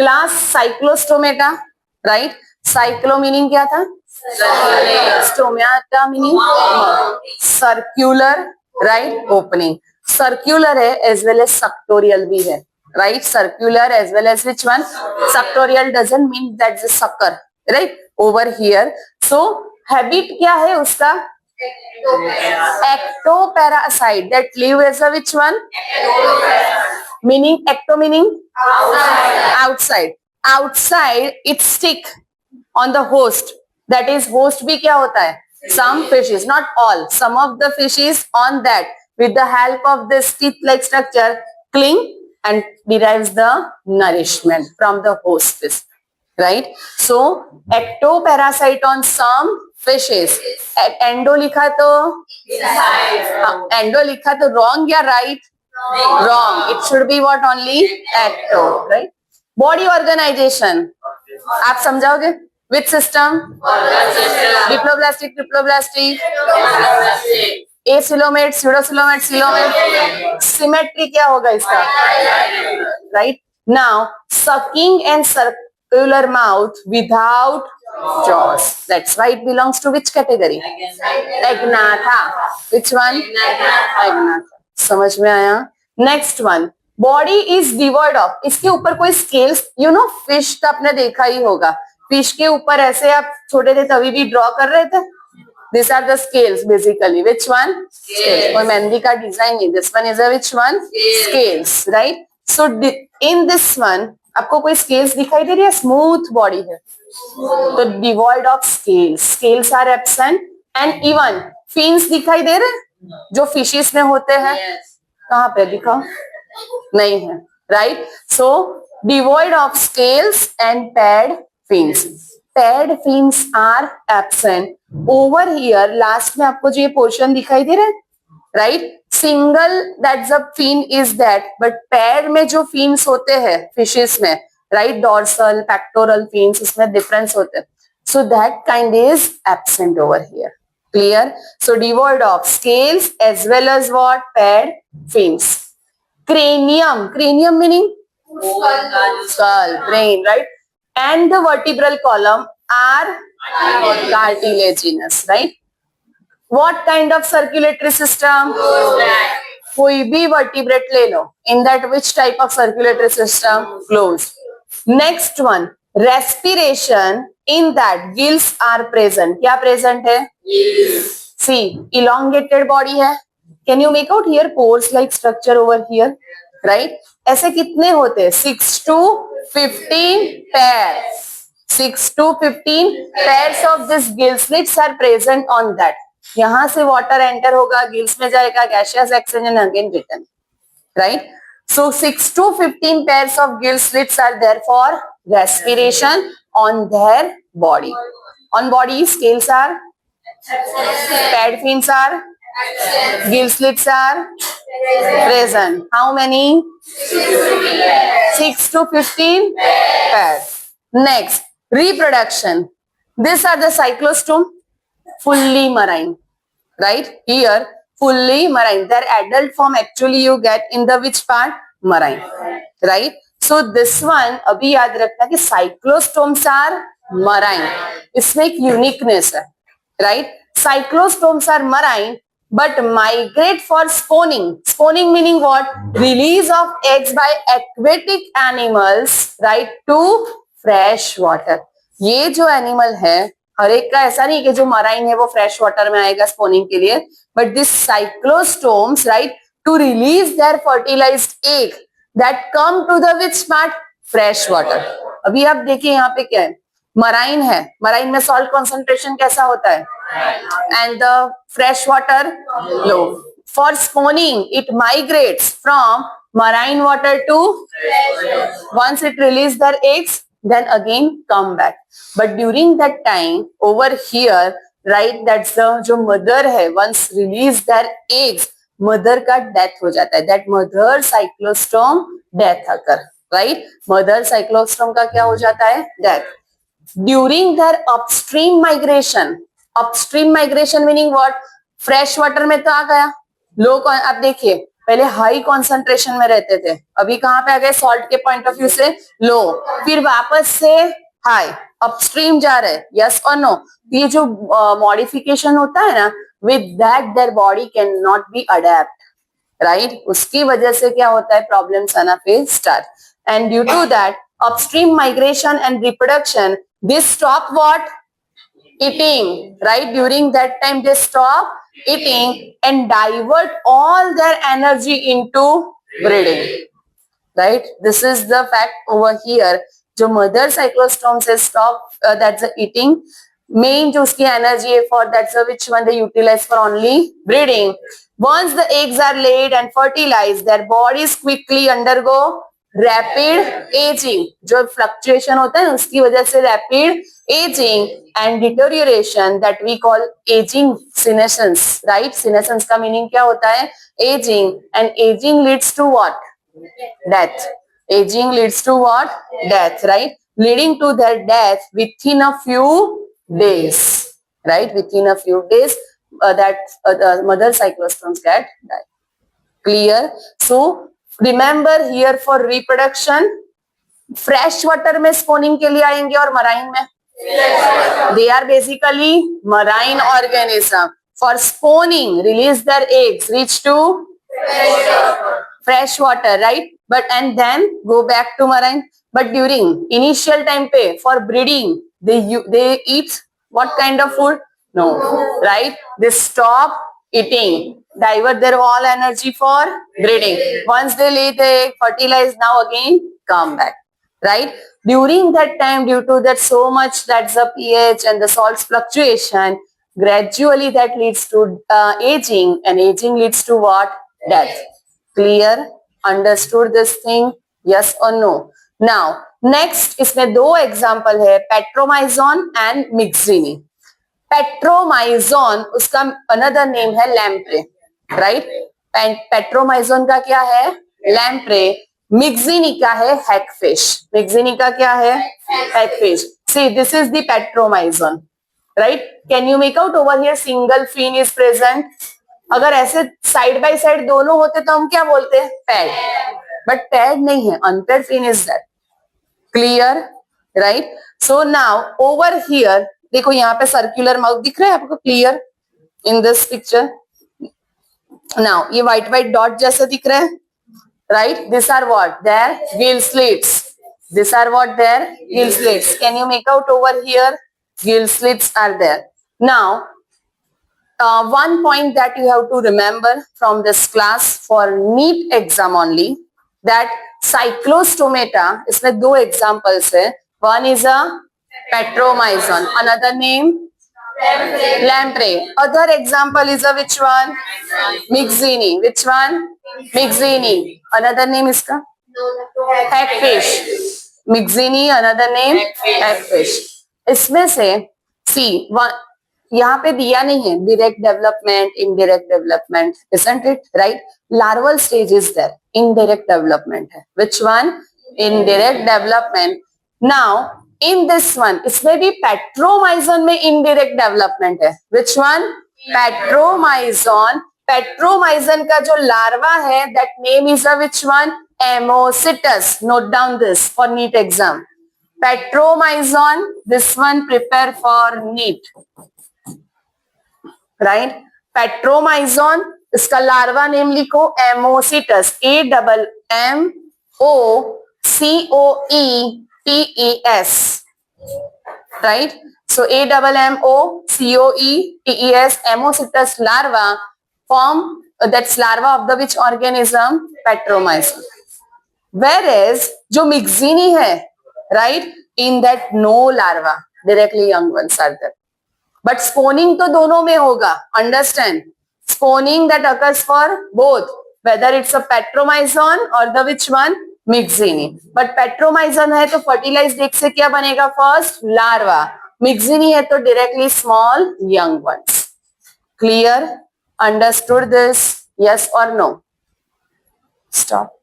Class cyclostomata, right. Cyclo meaning क्या था? Stomata meaning circular, right, opening. Circular है as well as suctorial भी है, right. Circular as well as which one? Suctorial doesn't mean that's a sucker, right, over here. So habit क्या है उसका? ectoparacyte that live as a which one? Meaning ecto meaning outside. Outside it stick on the host. That is host भी क्या होता है? Some fishes, not all. Some of the fishes on that with the help of this teeth-like structure cling and derives the nourishment from the host fish. Right? So ectoparasite on some fishes. Endo लिखा तो endo लिखा तो wrong या right? Wrong. It should be what? Only ecto, right. Body organisation आप समझाओगे? Which system? Diploblastic, triploblastic, acoelomate, pseudocoelomate, coelomate. Symmetry क्या होगा इसका? Right. Now sucking and circular mouth without jaws. That's why it belongs to which category? Agnatha. Which one? Agnatha. समझ में आया? Next one. Body is devoid of. इसके ऊपर कोई scales, you know, fish का आपने देखा ही होगा. Fish के ऊपर ऐसे आप छोटे थे तभी भी draw कर रहे थे. These are the scales basically. Which one? Scales. कोई मेहंदी का डिजाइन नहीं. This one is a which one? Scales, right? So in this one आपको कोई स्केल्स दिखाई दे रही है? स्मूथ बॉडी है तो devoid of scales. Scales are absent and even fins दिखाई दे रहे जो फिशेस में होते हैं. कहाँ पे दिखाओ? नहीं है, right. So devoid of scales and paired fins. Paired fins are absent over here. Last में आपको जो ये पोर्शन दिखाई दे रहा है, right, single that's a fin is that, but पैर में जो फिन्स होते हैं फिशेस में, राइट, डॉर्सल, पेक्टोरल फिन्स, इसमें डिफरेंस होते हैं. So that kind is absent over here. Clear? So devoid of scales as well as what? Paired fins. Cranium. Cranium meaning skull, brain, right? And the vertebral column are cartilaginous, right? What kind of circulatory system? कोई भी vertebrate ले लो. In that which type of circulatory system? Closed. Next one, respiration. In that gills are present. क्या present है? See, elongated body है. Can you make out here pores like structure over here? Right? ऐसे कितने होते हैं? 6 to 15 pairs. 6 to 15 pairs of this gill slits are present on that. यहां से water enter होगा, गिल्स में जाएगा, gaseous oxygen again return, right. So 6 to 15 pairs of gill slits are there for respiration on their body. On body, scales are, pad fins are, gill slits are present. How many? 6 to 15 pairs. Next, reproduction. These are the cyclostome. Fully marine, right? Here fully marine. Their adult form actually you get in the which part? Marine, right? So this one अभी याद रखना कि cyclostomes are marine. इसमें एक uniqueness है, right? Cyclostomes are marine but migrate for spawning. Spawning meaning what? Release of eggs by aquatic animals, right, to fresh water. ये जो animal है हर एक का ऐसा नहीं कि जो मराइन है वो फ्रेश वाटर में आएगा स्पोनिंग के लिए, but this cyclostomes, right, to release their fertilized egg that come to the which part? Fresh water. अभी आप देखिए यहाँ पे क्या है, मराइन है, मराइन में सॉल्ट कंसंट्रेशन कैसा होता है and the fresh water low. For spawning it migrates from marine water to once it release their eggs then again come back, but during that time over here, right, that's the जो mother है once release their eggs, mother का death हो जाता है. that mother cyclostome death occur, right? mother cyclostome का क्या हो जाता है? death. during their upstream migration. upstream migration meaning what? fresh water में तो आ गया, लो आप देखिए पहले हाई कॉन्सेंट्रेशन में रहते थे, अभी कहाँ पे आ गए, सॉल्ट के पॉइंट ऑफ व्यू से लो, फिर वापस से हाई, अपस्ट्रीम जा रहे हैं, यस और नो। ये जो मॉडिफिकेशन होता है ना, with that their body can not be adept, right, उसकी वजह से क्या होता है, प्रॉब्लम्स आना फिर start. And due to that upstream migration and reproduction, this stop what, eating, right? During that time they stop eating and divert all their energy into breeding, right? This is the fact over here. जो mother cyclostrom से stop, that's the eating, main जो उसकी energy है for, that's the which one they utilize for only breeding. Once the eggs are laid and fertilized, their bodies quickly undergo rapid ageing, जो fluctuation होता है उसकी वजह से rapid ageing and deterioration, that we call ageing senescence, right? Senescence का meaning क्या होता है, ageing, and ageing leads to what, death, ageing leads to what, death, right? Leading to their death with in a few days, right? Within a few days, that the mother cyclostomes get died. Clear? So remember here for reproduction, fresh water में spawning के लिए आएंगे और marine में, they are basically marine organism. For spawning, release their eggs, reach to fresh water, right? But and then go back to marine. But during initial time पे for breeding, they eat what kind of food? No, right? They stop eating, divert their all energy for breeding. Once they lay the egg, fertilize, now again come back, right? During that time, due to that so much, that's the pH and the salts fluctuation, gradually that leads to aging, and aging leads to what? Death. Clear? Understood this thing? Yes or no? Now next इसमें दो example है, Petromyzon and मिक्सिनी. Petromyzon उसका another name है lamprey, right? Petromyzon का क्या है, lamprey. मिक्सिनी का है हैगफिश. मिक्सिनी का क्या है, hagfish. See this is the petromyzon, right? Can you make out over here single fin is present? अगर ऐसे साइड बाय साइड दोनों होते तो हम क्या बोलते हैं, पैड. बट पैड नहीं है, unpaired fin is that. Clear, right? So now over here देखो, यहाँ पे सर्कुलर माउथ दिख रहा है आपको, clear in this picture. Now ये व्हाइट व्हाइट डॉट जैसा दिख रहा है, right? This are what, their gill slits. This are what, their gill slits. Can you make out over here, gill slits are there. Now one point that you have to remember from this class for NEET exam only, that cyclostomata, इसमें दो examples है. One is a petromyzon, another name lamprey. Other example is a which one, mixini. Which one, mixini. Another name इसका hagfish. mixini, another name hagfish. इसमें से see one, यहाँ पे दिया नहीं है direct development, indirect development, isn't it, right? Larval stage is there, indirect development है. Which one, indirect development. Now in this one, इसमें भी पेट्रोमाइजोन में indirect development है. Which one, Petromyzon. पेट्रोमाइजोन का जो लार्वा है, that name is a which one, Ammocetus. Note down this for NEET exam. Petromyzon, this one prepare for NEET, right? Petromyzon, इसका larva name लिखो एमोसिटस, AMMOCOETES, right? So AMMOCOETES, एमोसिटस larva form, that's larva of the which organism, Petromyzon. Whereas जो मिक्सिनी है, right, in that no larva, directly young ones are there. But spawning तो दोनों में होगा, understand? Spawning that occurs for both, whether it's a petromyzon और the which one, myxini. But petromyzon है तो fertilised egg से क्या बनेगा, फर्स्ट लार्वा. मिक्सिनी है तो directly small young ones. Clear? Understood this? Yes और नो? स्टॉप.